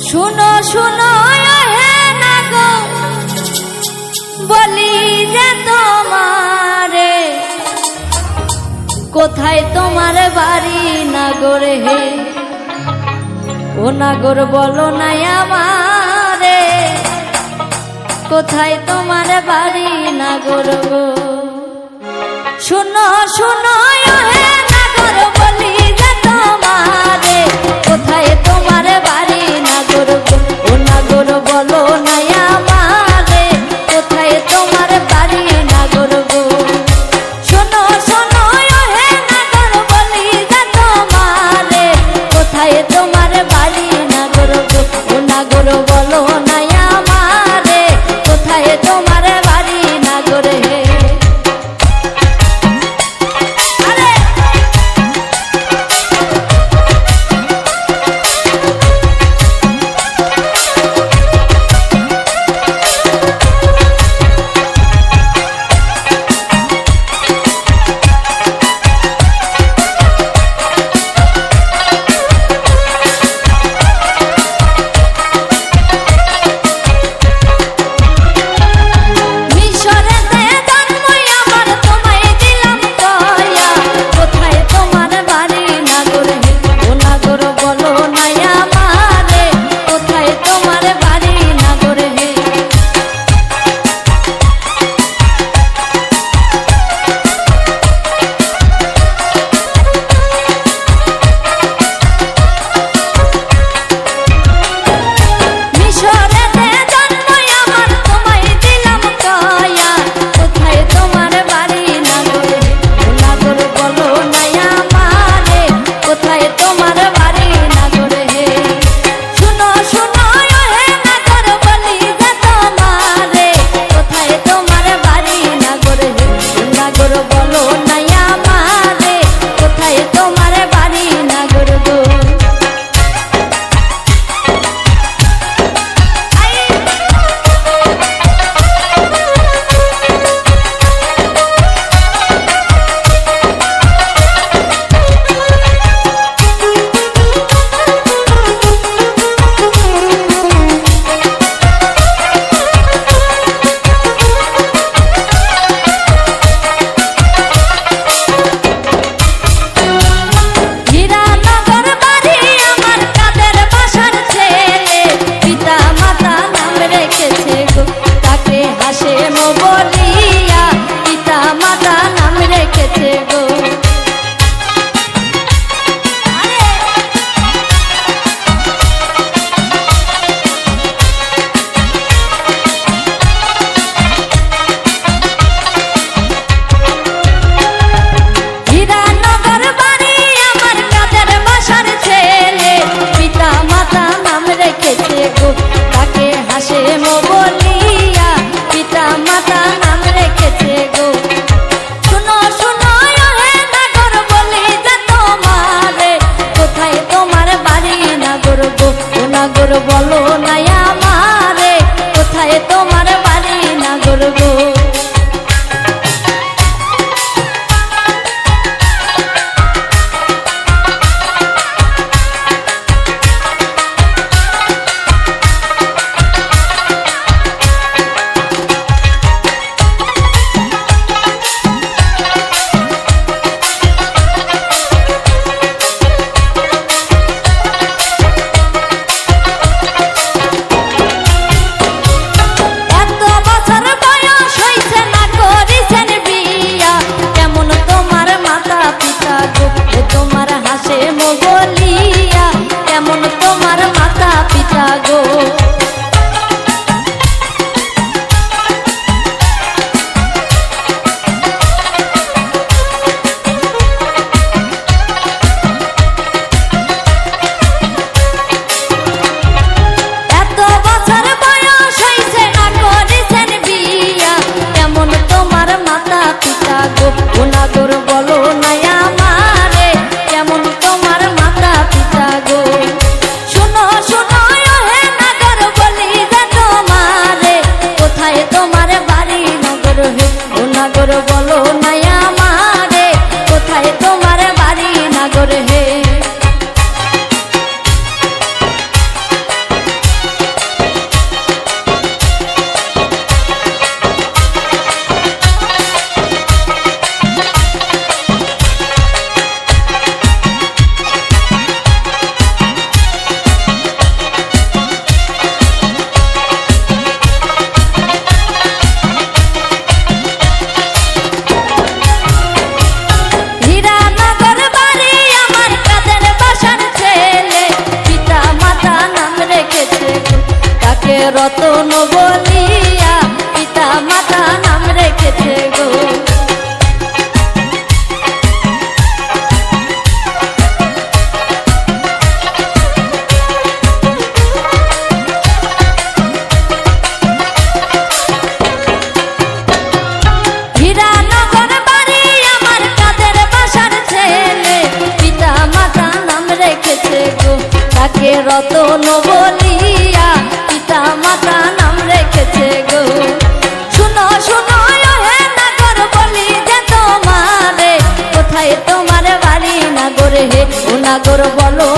শুনো শুনো হে নাগো বলি যে তোমারে, কোথায় তোমার বাড়ি নাগরে হে, ও নাগর বলো না আমারে, কোথায় তোমার বাড়ি নাগর গো। শুনো শুনো হে নাগর বলি যে তোমারে, কোথায় তোমার বাড়ি নাগর গো, ও নাগর বলো না আমারে, কোথায় তোমার বাড়ি নাগর গো। শুনো শুনো হে নাগর বলি যে তোমারে, কোথায় তোমার বাড়ি নাগর গো, ও নাগর বলো না আমারে, কোথায় তোমার বাড়ি নাগর হে। নাগর বলো না আমারে, কোথায় তোমার বাড়ি নাগর গো। রতন বলিয়া পিতা মাতা নাম রেখেছে গো। হীরানগর বাড়ি আমার কাদের বাসার ছেলে, পিতা মাতা নাম রেখেছে গো তাকে রতন বলিয়া পিতা মাতা নাম রেখেছে গো। শুনো শুনো হে নাগর বলি যে তোমারে, কোথায় তোমার বাড়ি নাগর হে, ও নাগর বলো